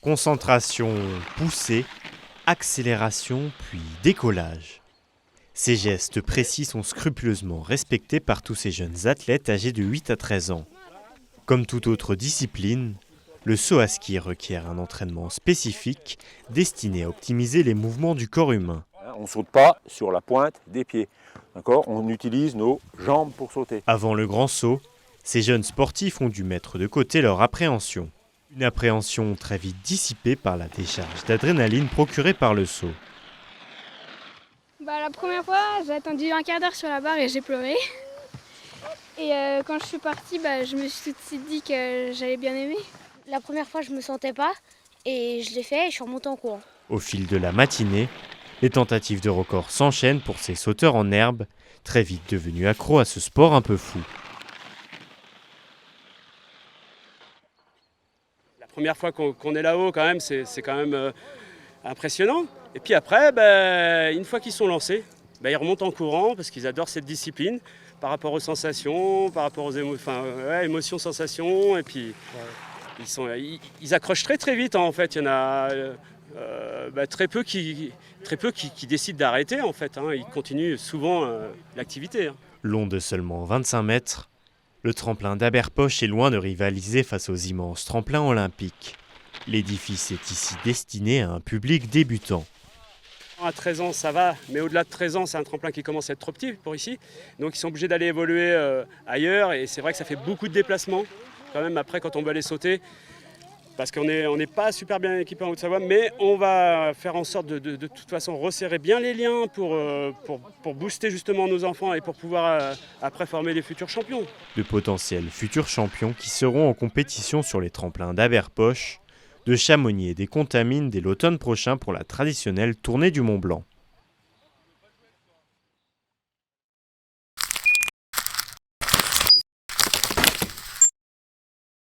Concentration, poussée, accélération, puis décollage. Ces gestes précis sont scrupuleusement respectés par tous ces jeunes athlètes âgés de 8 à 13 ans. Comme toute autre discipline, le saut à ski requiert un entraînement spécifique destiné à optimiser les mouvements du corps humain. On ne saute pas sur la pointe des pieds. D'accord ? On utilise nos jambes pour sauter. Avant le grand saut, ces jeunes sportifs ont dû mettre de côté leur appréhension. Une appréhension très vite dissipée par la décharge d'adrénaline procurée par le saut. La première fois, j'ai attendu un quart d'heure sur la barre et j'ai pleuré. Et quand je suis partie, je me suis tout de suite dit que j'allais bien aimer. La première fois, je ne me sentais pas et je l'ai fait et je suis remontée en courant. Au fil de la matinée, les tentatives de record s'enchaînent pour ces sauteurs en herbe, très vite devenus accros à ce sport un peu fou. La première fois qu'on est là-haut, quand même, c'est quand même impressionnant. Et puis après, une fois qu'ils sont lancés, ils remontent en courant parce qu'ils adorent cette discipline par rapport aux sensations, par rapport aux émotions, sensations. Et puis ils accrochent très très vite, hein, en fait. Il y en a très peu qui décident d'arrêter, en fait. Hein. Ils continuent souvent l'activité. Hein. Long de seulement 25 mètres, le tremplin d'Aberpoch est loin de rivaliser face aux immenses tremplins olympiques. L'édifice est ici destiné à un public débutant. À 13 ans, ça va, mais au-delà de 13 ans, c'est un tremplin qui commence à être trop petit pour ici. Donc ils sont obligés d'aller évoluer ailleurs et c'est vrai que ça fait beaucoup de déplacements quand même après quand on va aller sauter. Parce qu'on n'est pas super bien équipé en Haute-Savoie, mais on va faire en sorte de toute façon resserrer bien les liens pour booster justement nos enfants et pour pouvoir après former les futurs champions. De potentiels futurs champions qui seront en compétition sur les tremplins d'Aberpoch, de Chamonix et des Contamines dès l'automne prochain pour la traditionnelle tournée du Mont Blanc.